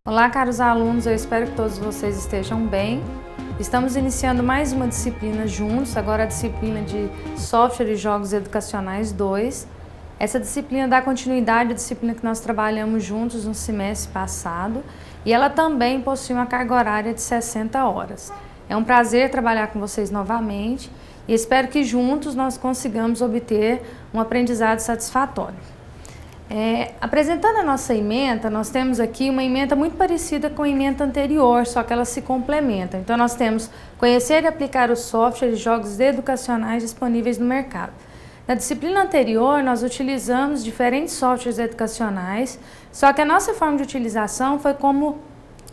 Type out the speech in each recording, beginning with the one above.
Olá, caros alunos, eu espero que todos vocês estejam bem. Estamos iniciando mais uma disciplina juntos, agora a disciplina de Software e Jogos Educacionais 2. Essa disciplina dá continuidade à disciplina que nós trabalhamos juntos no semestre passado e ela também possui uma carga horária de 60 horas. É um prazer trabalhar com vocês novamente e espero que juntos nós consigamos obter um aprendizado satisfatório. Apresentando a nossa ementa, nós temos aqui uma ementa muito parecida com a ementa anterior, só que elas se complementam. Então nós temos conhecer e aplicar os softwares e jogos educacionais disponíveis no mercado. Na disciplina anterior, nós utilizamos diferentes softwares educacionais, só que a nossa forma de utilização foi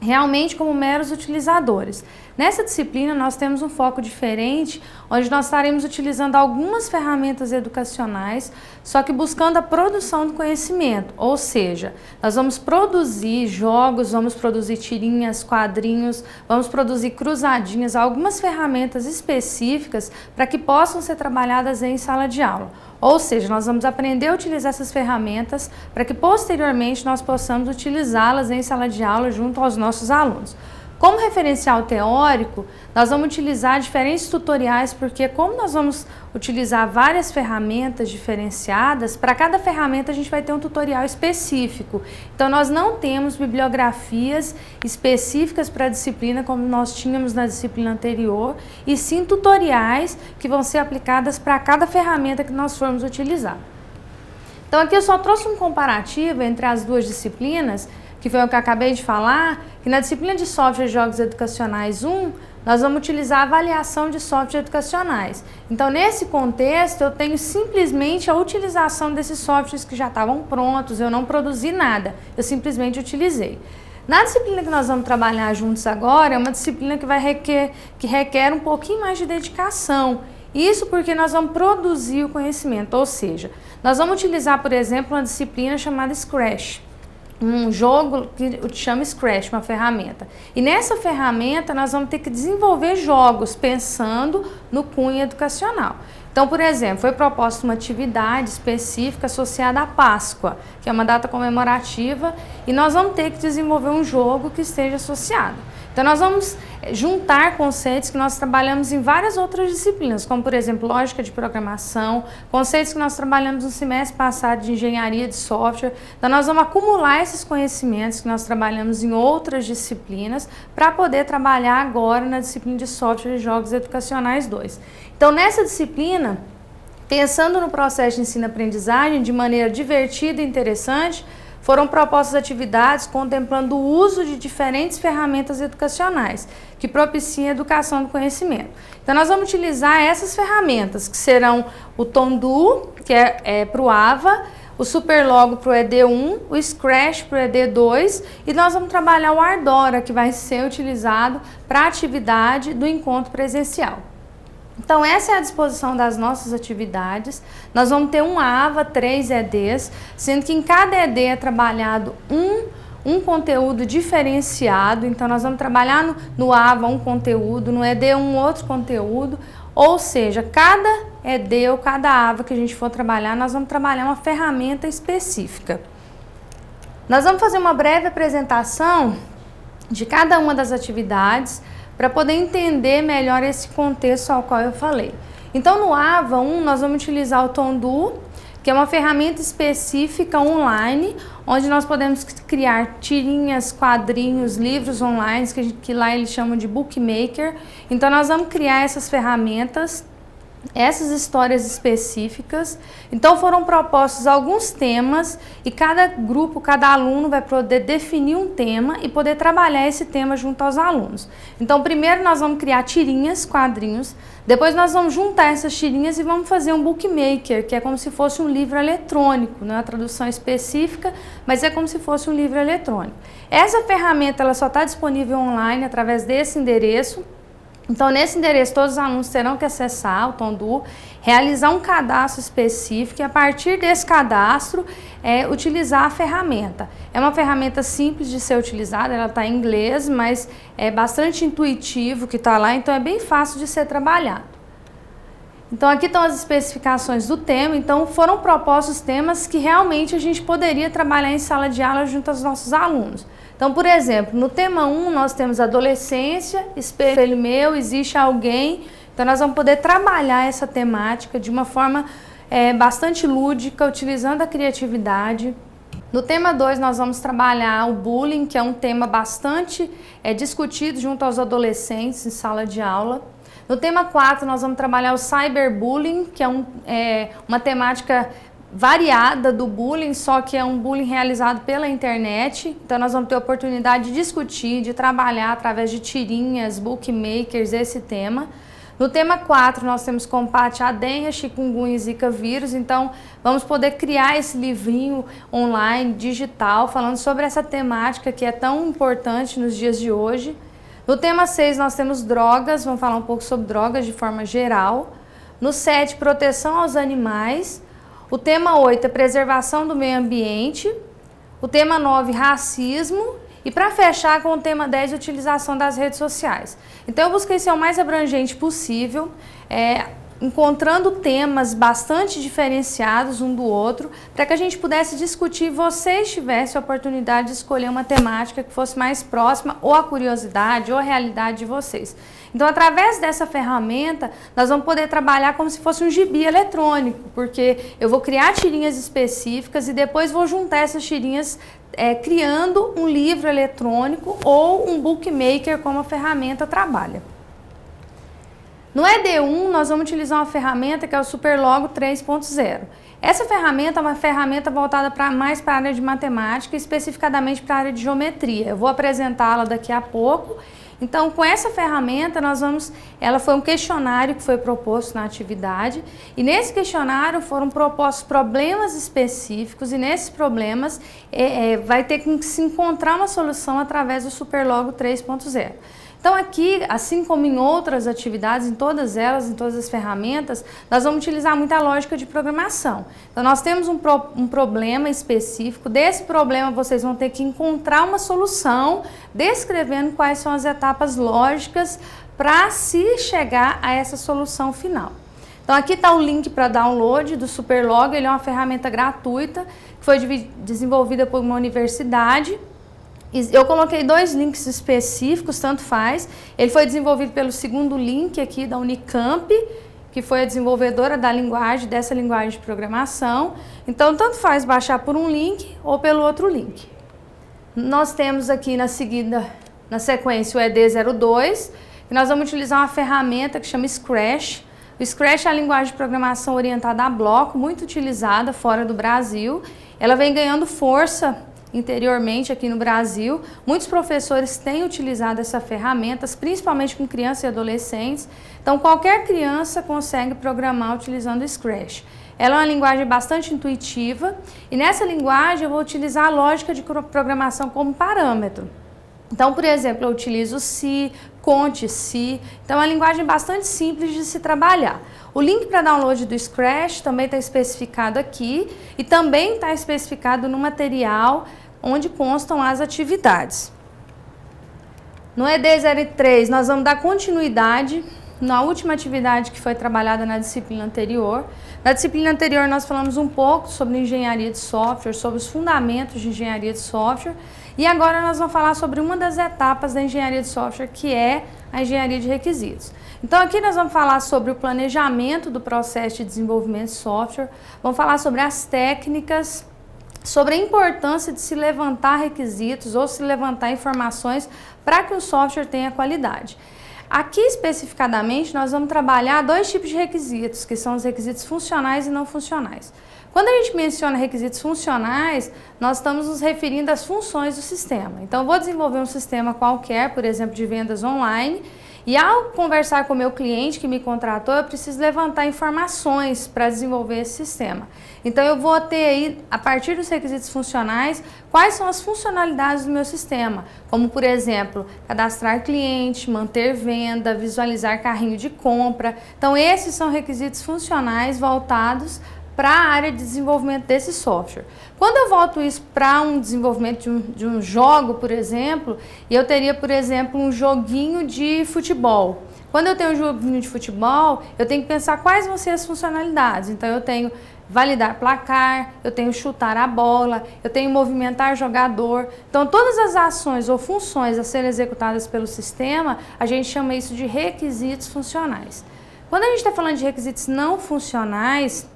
realmente como meros utilizadores. Nessa disciplina nós temos um foco diferente, onde nós estaremos utilizando algumas ferramentas educacionais, só que buscando a produção do conhecimento, ou seja, nós vamos produzir jogos, vamos produzir tirinhas, quadrinhos, vamos produzir cruzadinhas, algumas ferramentas específicas para que possam ser trabalhadas em sala de aula. Ou seja, nós vamos aprender a utilizar essas ferramentas para que posteriormente nós possamos utilizá-las em sala de aula junto aos nossos alunos. Como referencial teórico, nós vamos utilizar diferentes tutoriais, porque como nós vamos utilizar várias ferramentas diferenciadas, para cada ferramenta a gente vai ter um tutorial específico. Então nós não temos bibliografias específicas para a disciplina como nós tínhamos na disciplina anterior, e sim tutoriais que vão ser aplicadas para cada ferramenta que nós formos utilizar. Então aqui eu só trouxe um comparativo entre as duas disciplinas, que foi o que eu acabei de falar, que na disciplina de Software e Jogos Educacionais 1, nós vamos utilizar a avaliação de softwares educacionais. Então, nesse contexto, eu tenho simplesmente a utilização desses softwares que já estavam prontos, eu não produzi nada, eu simplesmente utilizei. Na disciplina que nós vamos trabalhar juntos agora, é uma disciplina que requer um pouquinho mais de dedicação. Isso porque nós vamos produzir o conhecimento, ou seja, nós vamos utilizar, por exemplo, uma disciplina chamada Scratch. Um jogo que chama Scratch, uma ferramenta. E nessa ferramenta nós vamos ter que desenvolver jogos pensando no cunho educacional. Então, por exemplo, foi proposta uma atividade específica associada à Páscoa, que é uma data comemorativa, e nós vamos ter que desenvolver um jogo que esteja associado. Então, nós vamos juntar conceitos que nós trabalhamos em várias outras disciplinas, como, por exemplo, lógica de programação, conceitos que nós trabalhamos no semestre passado de engenharia de software. Então, nós vamos acumular esses conhecimentos que nós trabalhamos em outras disciplinas para poder trabalhar agora na disciplina de Software e Jogos Educacionais 2. Então, nessa disciplina, pensando no processo de ensino-aprendizagem de maneira divertida e interessante, foram propostas atividades contemplando o uso de diferentes ferramentas educacionais que propiciam a educação do conhecimento. Então, nós vamos utilizar essas ferramentas, que serão o Tondu, que é para o AVA, o Superlogo para o ED1, o Scratch para o ED2, e nós vamos trabalhar o Ardora, que vai ser utilizado para a atividade do encontro presencial. Então, essa é a disposição das nossas atividades. Nós vamos ter um AVA, 3 EDs, sendo que em cada ED é trabalhado um conteúdo diferenciado. Então, nós vamos trabalhar no AVA um conteúdo, no ED um outro conteúdo, ou seja, cada ED ou cada AVA que a gente for trabalhar, nós vamos trabalhar uma ferramenta específica. Nós vamos fazer uma breve apresentação de cada uma das atividades, para poder entender melhor esse contexto ao qual eu falei. Então, no AVA 1, nós vamos utilizar o Tondu, que é uma ferramenta específica online, onde nós podemos criar tirinhas, quadrinhos, livros online, que lá eles chamam de bookmaker. Então, nós vamos criar essas ferramentas, essas histórias específicas. Então, foram propostos alguns temas e cada grupo, cada aluno vai poder definir um tema e poder trabalhar esse tema junto aos alunos. Então, primeiro nós vamos criar tirinhas, quadrinhos, depois nós vamos juntar essas tirinhas e vamos fazer um bookmaker, que é como se fosse um livro eletrônico, não é uma tradução específica, mas é como se fosse um livro eletrônico. Essa ferramenta ela só está disponível online através desse endereço. Então, nesse endereço, todos os alunos terão que acessar o Tondu, realizar um cadastro específico e, a partir desse cadastro, utilizar a ferramenta. É uma ferramenta simples de ser utilizada, ela está em inglês, mas é bastante intuitivo que está lá, então é bem fácil de ser trabalhado. Então aqui estão as especificações do tema, então foram propostos temas que realmente a gente poderia trabalhar em sala de aula junto aos nossos alunos. Então, por exemplo, no tema 1 nós temos adolescência, espelho meu, existe alguém. Então nós vamos poder trabalhar essa temática de uma forma bastante lúdica, utilizando a criatividade. No tema 2 nós vamos trabalhar o bullying, que é um tema bastante discutido junto aos adolescentes em sala de aula. No tema 4 nós vamos trabalhar o cyberbullying, que é uma temática variada do bullying, só que é um bullying realizado pela internet. Então nós vamos ter a oportunidade de discutir, de trabalhar através de tirinhas, bookmakers, esse tema. No tema 4 nós temos combate à dengue, chikungunya e zika vírus, então vamos poder criar esse livrinho online, digital, falando sobre essa temática que é tão importante nos dias de hoje. No tema 6 nós temos drogas, vamos falar um pouco sobre drogas de forma geral. No 7, proteção aos animais. O tema 8 é preservação do meio ambiente. O tema 9, racismo. E para fechar com o tema 10, utilização das redes sociais. Então eu busquei ser o mais abrangente possível, encontrando temas bastante diferenciados um do outro, para que a gente pudesse discutir e vocês tivessem a oportunidade de escolher uma temática que fosse mais próxima ou à curiosidade ou à realidade de vocês. Então, através dessa ferramenta, nós vamos poder trabalhar como se fosse um gibi eletrônico, porque eu vou criar tirinhas específicas e depois vou juntar essas tirinhas criando um livro eletrônico ou um bookmaker, como a ferramenta trabalha. No ED1, nós vamos utilizar uma ferramenta que é o Superlogo 3.0. Essa ferramenta é uma ferramenta voltada mais para a área de matemática, especificadamente para a área de geometria. Eu vou apresentá-la daqui a pouco. Então, com essa ferramenta, ela foi um questionário que foi proposto na atividade, e nesse questionário foram propostos problemas específicos, e nesses problemas vai ter que se encontrar uma solução através do Superlogo 3.0. Então aqui, assim como em outras atividades, em todas elas, em todas as ferramentas, nós vamos utilizar muita lógica de programação. Então nós temos um problema específico, desse problema vocês vão ter que encontrar uma solução, descrevendo quais são as etapas lógicas para se chegar a essa solução final. Então aqui está o link para download do Superlogo, ele é uma ferramenta gratuita, que foi desenvolvida por uma universidade. Eu coloquei 2 links específicos, tanto faz. Ele foi desenvolvido pelo segundo link aqui da Unicamp, que foi a desenvolvedora dessa linguagem de programação. Então, tanto faz baixar por um link ou pelo outro link. Nós temos aqui na sequência o ED02, que nós vamos utilizar uma ferramenta que chama Scratch. O Scratch é a linguagem de programação orientada a bloco, muito utilizada fora do Brasil. Ela vem ganhando força interiormente aqui no Brasil. Muitos professores têm utilizado essa ferramenta, principalmente com crianças e adolescentes. Então, qualquer criança consegue programar utilizando o Scratch. Ela é uma linguagem bastante intuitiva e nessa linguagem eu vou utilizar a lógica de programação como parâmetro. Então, por exemplo, eu utilizo se, conte se. Então, é uma linguagem bastante simples de se trabalhar. O link para download do Scratch também está especificado aqui e também está especificado no material onde constam as atividades. No ED03, nós vamos dar continuidade na última atividade que foi trabalhada na disciplina anterior. Na disciplina anterior, nós falamos um pouco sobre engenharia de software, sobre os fundamentos de engenharia de software. E agora nós vamos falar sobre uma das etapas da engenharia de software, que é a engenharia de requisitos. Então aqui nós vamos falar sobre o planejamento do processo de desenvolvimento de software, vamos falar sobre as técnicas, sobre a importância de se levantar requisitos ou se levantar informações para que o software tenha qualidade. Aqui especificadamente nós vamos trabalhar 2 tipos de requisitos, que são os requisitos funcionais e não funcionais. Quando a gente menciona requisitos funcionais, nós estamos nos referindo às funções do sistema. Então, eu vou desenvolver um sistema qualquer, por exemplo, de vendas online, e ao conversar com o meu cliente que me contratou, eu preciso levantar informações para desenvolver esse sistema. Então, eu vou ter aí, a partir dos requisitos funcionais, quais são as funcionalidades do meu sistema, como, por exemplo, cadastrar cliente, manter venda, visualizar carrinho de compra. Então, esses são requisitos funcionais voltados para a área de desenvolvimento desse software. Quando eu volto isso para um desenvolvimento de um jogo, por exemplo, eu teria, por exemplo, um joguinho de futebol. Quando eu tenho um joguinho de futebol, eu tenho que pensar quais vão ser as funcionalidades. Então eu tenho validar placar, eu tenho chutar a bola, eu tenho movimentar jogador. Então todas as ações ou funções a serem executadas pelo sistema, a gente chama isso de requisitos funcionais. Quando a gente está falando de requisitos não funcionais,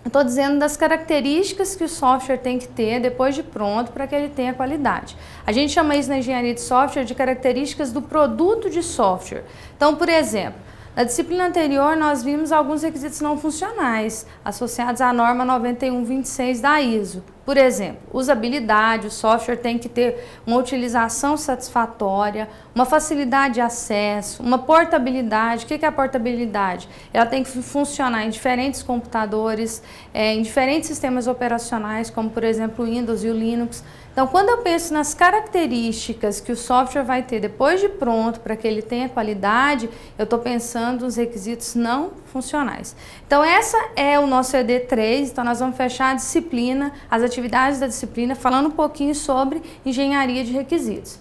eu estou dizendo das características que o software tem que ter depois de pronto para que ele tenha qualidade. A gente chama isso na engenharia de software de características do produto de software. Então, por exemplo, na disciplina anterior nós vimos alguns requisitos não funcionais associados à norma 9126 da ISO. Por exemplo, usabilidade, o software tem que ter uma utilização satisfatória, uma facilidade de acesso, uma portabilidade. O que é a portabilidade? Ela tem que funcionar em diferentes computadores, em diferentes sistemas operacionais, como por exemplo o Windows e o Linux. Então, quando eu penso nas características que o software vai ter depois de pronto para que ele tenha qualidade, eu estou pensando nos requisitos não funcionais. Então, essa é o nosso ED3, então nós vamos fechar a disciplina, as atividades da disciplina, falando um pouquinho sobre engenharia de requisitos.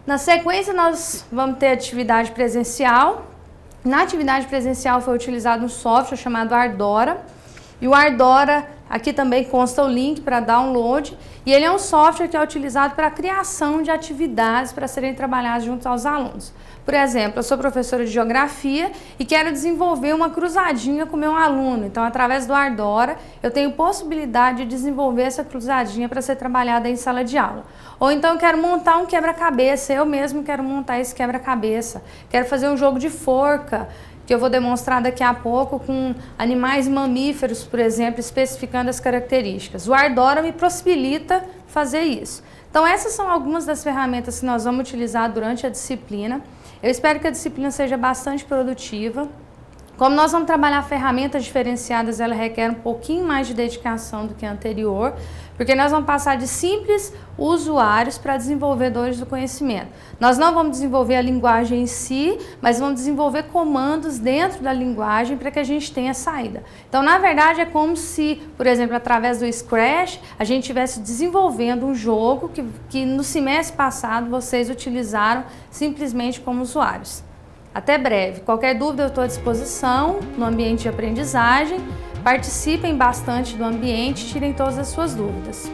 Na sequência, nós vamos ter atividade presencial. Na atividade presencial foi utilizado um software chamado Ardora, e o Ardora, aqui também consta o link para download, e ele é um software que é utilizado para a criação de atividades para serem trabalhadas junto aos alunos. Por exemplo, eu sou professora de geografia e quero desenvolver uma cruzadinha com o meu aluno. Então, através do Ardora, eu tenho possibilidade de desenvolver essa cruzadinha para ser trabalhada em sala de aula. Ou então eu quero montar um quebra-cabeça, eu mesmo quero montar esse quebra-cabeça. Quero fazer um jogo de forca, que eu vou demonstrar daqui a pouco com animais mamíferos, por exemplo, especificando as características. O Ardora me possibilita fazer isso. Então, essas são algumas das ferramentas que nós vamos utilizar durante a disciplina. Eu espero que a disciplina seja bastante produtiva. Como nós vamos trabalhar ferramentas diferenciadas, ela requer um pouquinho mais de dedicação do que a anterior, porque nós vamos passar de simples usuários para desenvolvedores do conhecimento. Nós não vamos desenvolver a linguagem em si, mas vamos desenvolver comandos dentro da linguagem para que a gente tenha saída. Então, na verdade, é como se, por exemplo, através do Scratch, a gente estivesse desenvolvendo um jogo que no semestre passado vocês utilizaram simplesmente como usuários. Até breve. Qualquer dúvida eu estou à disposição no ambiente de aprendizagem. Participem bastante do ambiente, tirem todas as suas dúvidas.